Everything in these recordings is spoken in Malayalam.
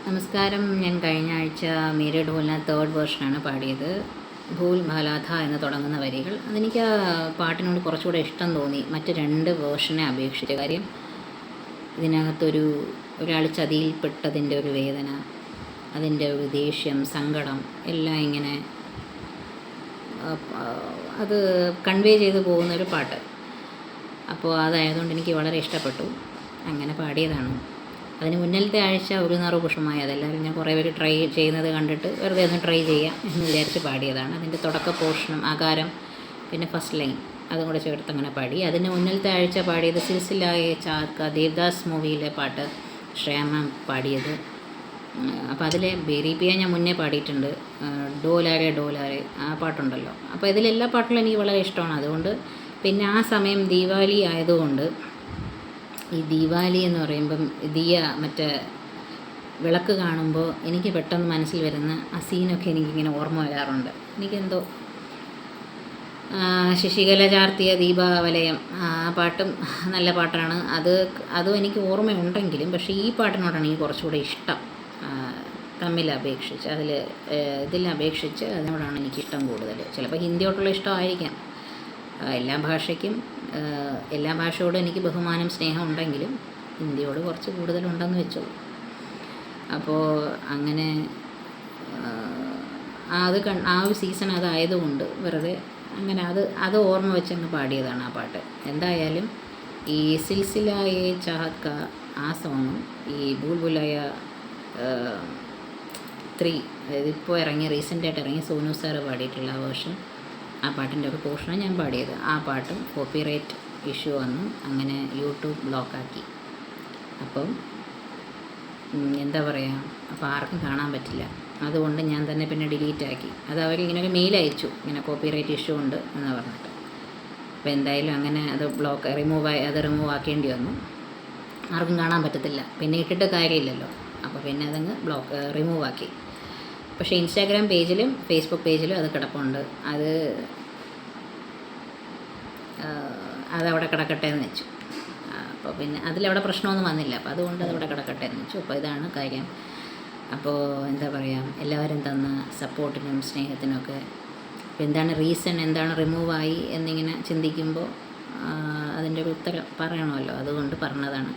നമസ്കാരം. ഞാൻ കഴിഞ്ഞ ആഴ്ച മേരെ ഢോലിന തേർഡ് വേർഷനാണ് പാടിയത്. ഭൂൽ മഹലാഥ എന്ന് തുടങ്ങുന്ന വരികൾ. അതെനിക്ക് ആ പാട്ടിനോട് കുറച്ചുകൂടെ ഇഷ്ടം തോന്നി മറ്റ് രണ്ട് വേർഷനെ അപേക്ഷിച്ച്. കാര്യം ഒരാൾ ചതിയിൽപ്പെട്ടതിൻ്റെ ഒരു വേദന, അതിൻ്റെ ഒരു ദേഷ്യം, സങ്കടം എല്ലാം ഇങ്ങനെ അത് കൺവേ ചെയ്തു പോകുന്നൊരു പാട്ട്. അപ്പോൾ അതായതുകൊണ്ട് എനിക്ക് വളരെ ഇഷ്ടപ്പെട്ടു, അങ്ങനെ പാടിയതാണ്. അതിന് മുന്നിലത്തെ ആഴ്ച ഒരു നിറു പുഷ്പമായി, അതെല്ലാവരും ഞാൻ കുറേ പേര് ട്രൈ ചെയ്യുന്നത് കണ്ടിട്ട് വെറുതെ ഒന്ന് ട്രൈ ചെയ്യാം എന്ന് വിചാരിച്ച് പാടിയതാണ്. അതിൻ്റെ തുടക്ക പോർഷനും ആകാരം പിന്നെ ഫസ്റ്റ് ലൈൻ അതും കൂടെ ചേർത്ത് അങ്ങനെ പാടി. അതിന് മുന്നിലത്തെ ആഴ്ച പാടിയത് സിൽസിലായെ ചാക്ക ദേവദാസ് മൂവിയിലെ പാട്ട് ശ്രേയ പാടിയത്. അപ്പോൾ അതിലെ ബേരീപ്പിയ ഞാൻ മുന്നേ പാടിയിട്ടുണ്ട്, ഡോലാരെ ഡോലാരെ ആ പാട്ടുണ്ടല്ലോ. അപ്പോൾ ഇതിലെല്ലാ പാട്ടുകളും എനിക്ക് വളരെ ഇഷ്ടമാണ്. അതുകൊണ്ട് പിന്നെ ആ സമയം ദീപാവലി ആയതുകൊണ്ട്, ഈ ദീപാവലി എന്ന് പറയുമ്പം മറ്റേ വിളക്ക് കാണുമ്പോൾ എനിക്ക് പെട്ടെന്ന് മനസ്സിൽ വരുന്ന ആ സീനൊക്കെ എനിക്കിങ്ങനെ ഓർമ്മ വരാറുണ്ട്. എനിക്കെന്തോ ശശികല ചാർത്തിയ ദീപാവലയം ആ പാട്ടും നല്ല പാട്ടാണ്. അതും എനിക്ക് ഓർമ്മയുണ്ടെങ്കിലും പക്ഷേ ഈ പാട്ടിനോടാണ് എനിക്ക് കുറച്ചുകൂടെ ഇഷ്ടം. തമ്മിലപേക്ഷിച്ച് ഇതിലപേക്ഷിച്ച് അതിനോടാണ് എനിക്കിഷ്ടം കൂടുതൽ. ചിലപ്പോൾ ഹിന്ദിയോട്ടുള്ള ഇഷ്ടമായിരിക്കാം. എല്ലാ ഭാഷയോടും എനിക്ക് ബഹുമാനം, സ്നേഹം ഉണ്ടെങ്കിലും ഹിന്ദിയോട് കുറച്ച് കൂടുതലുണ്ടെന്ന് വെച്ചോ. അപ്പോൾ അങ്ങനെ ആ ഒരു സീസൺ അതായതുകൊണ്ട് വെറുതെ അങ്ങനെ അത് ഓർമ്മ വെച്ചങ്ങ് പാടിയതാണ് ആ പാട്ട്. എന്തായാലും ഈ സിൽസിലായെ ചാഹക്ക ആ സോങ്ങും ഈ ബുൽബുലായ 3 അതായത് ഇപ്പോൾ റീസെൻ്റായിട്ട് ഇറങ്ങിയ സോനു സാറ് പാടിയിട്ടുള്ള ആ വേർഷൻ, ആ പാട്ടിൻ്റെ ഒരു പോർഷനാണ് ഞാൻ പാടിയത്. ആ പാട്ടും കോപ്പിറൈറ്റ് ഇഷ്യൂ വന്നു, അങ്ങനെ യൂട്യൂബ് ബ്ലോക്കാക്കി. അപ്പം എന്താ പറയുക, അപ്പോൾ ആർക്കും കാണാൻ പറ്റില്ല. അതുകൊണ്ട് ഞാൻ തന്നെ പിന്നെ ഡിലീറ്റ് ആക്കി. അത് അവരിങ്ങനെ ഒരു മെയിൽ അയച്ചു, ഇങ്ങനെ കോപ്പിറൈറ്റ് ഇഷ്യൂ ഉണ്ട് എന്ന് പറഞ്ഞിട്ട്. അപ്പോൾ എന്തായാലും അങ്ങനെ അത് റിമൂവ് ആക്കേണ്ടി വന്നു. ആർക്കും കാണാൻ പറ്റത്തില്ല, പിന്നെ ഇട്ടിട്ട് കാര്യമില്ലല്ലോ. അപ്പോൾ പിന്നെ അതങ്ങ് റിമൂവ് ആക്കി. പക്ഷേ ഇൻസ്റ്റാഗ്രാം പേജിലും ഫേസ്ബുക്ക് പേജിലും അത് കിടപ്പുണ്ട്. അതവിടെ കിടക്കട്ടെ എന്ന് വെച്ചു. അപ്പോൾ പിന്നെ അതിലവിടെ പ്രശ്നമൊന്നും വന്നില്ല. അപ്പോൾ അതുകൊണ്ട് അതവിടെ കിടക്കട്ടെ എന്ന് വെച്ചു. അപ്പോൾ ഇതാണ് കാര്യം. അപ്പോൾ എന്താ പറയുക, എല്ലാവരും തന്ന സപ്പോർട്ടിനും സ്നേഹത്തിനൊക്കെ എന്താണ് റീസൺ, എന്താണ് റിമൂവായി എന്നിങ്ങനെ ചിന്തിക്കുമ്പോൾ അതിൻ്റെ ഒരു ഉത്തരം പറയണമല്ലോ, അതുകൊണ്ട് പറഞ്ഞതാണ്.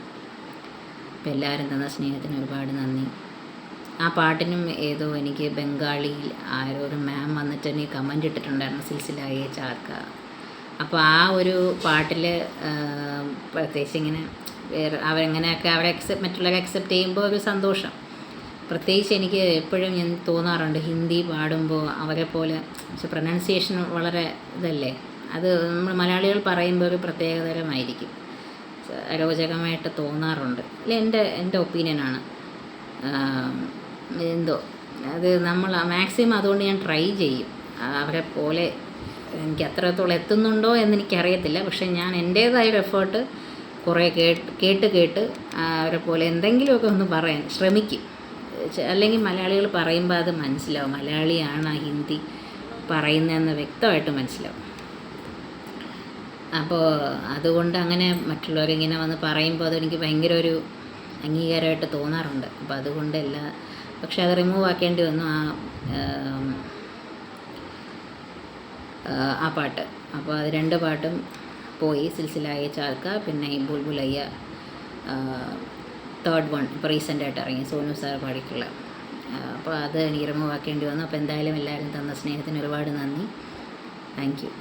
അപ്പോൾ എല്ലാവരും തന്ന സ്നേഹത്തിന് ഒരുപാട് നന്ദി. ആ പാട്ടിനും ഏതോ എനിക്ക് ബംഗാളിയിൽ ആരോ ഒരു മാം വന്നിട്ട് എനിക്ക് കമൻ്റ് ഇട്ടിട്ടുണ്ടായിരുന്നു, സിൽസിലായെ ചാക്ക. അപ്പോൾ ആ ഒരു പാട്ടിൽ പ്രത്യേകിച്ച് ഇങ്ങനെ അവരെങ്ങനെയൊക്കെ മറ്റുള്ളവരെ അക്സെപ്റ്റ് ചെയ്യുമ്പോൾ ഒരു സന്തോഷം. പ്രത്യേകിച്ച് എനിക്ക് എപ്പോഴും ഞാൻ തോന്നാറുണ്ട്, ഹിന്ദി പാടുമ്പോൾ അവരെ പോലെ പ്രൊനൗൺസിയേഷൻ വളരെ ഇതല്ലേ, അത് നമ്മൾ മലയാളികൾ പറയുമ്പോൾ ഒരു പ്രത്യേകതരമായിരിക്കും, അരോചകമായിട്ട് തോന്നാറുണ്ട്. എൻ്റെ ഒപ്പീനിയനാണ്. എന്തോ അത് നമ്മൾ മാക്സിമം അതുകൊണ്ട് ഞാൻ ട്രൈ ചെയ്യും അവരെ പോലെ. എനിക്ക് അത്രത്തോളം എത്തുന്നുണ്ടോ എന്നെനിക്കറിയത്തില്ല, പക്ഷേ ഞാൻ എൻ്റേതായൊരു എഫേർട്ട് കുറേ കേട്ട് അവരെ പോലെ എന്തെങ്കിലുമൊക്കെ ഒന്ന് പറയാൻ ശ്രമിക്കും. അല്ലെങ്കിൽ മലയാളികൾ പറയുമ്പോൾ അത് മനസ്സിലാവും, മലയാളിയാണ് ആ ഹിന്ദി പറയുന്നതെന്ന് വ്യക്തമായിട്ട് മനസ്സിലാവും. അപ്പോൾ അതുകൊണ്ട് അങ്ങനെ മറ്റുള്ളവരിങ്ങനെ വന്ന് പറയുമ്പോൾ അതെനിക്ക് ഭയങ്കര ഒരു അംഗീകാരമായിട്ട് തോന്നാറുണ്ട്. അപ്പോൾ അതുകൊണ്ട് പക്ഷെ അത് റിമൂവ് ആക്കേണ്ടി വന്നു ആ പാട്ട്. അപ്പോൾ അത് 2 പാട്ടും പോയി, സിൽസിലായെ ചാക്ക പിന്നെ ഈ ബുൽബുലയ്യ തേർഡ് വൺ ഇപ്പോൾ റീസെൻ്റായിട്ട് ഇറങ്ങി സോനു സാർ പാടിക്കുള്ള. അപ്പോൾ അത് എനിക്ക് റിമൂവ് ആക്കേണ്ടി വന്നു. അപ്പോൾ എന്തായാലും എല്ലാവരും തന്ന സ്നേഹത്തിന് ഒരുപാട് നന്ദി. Thank you.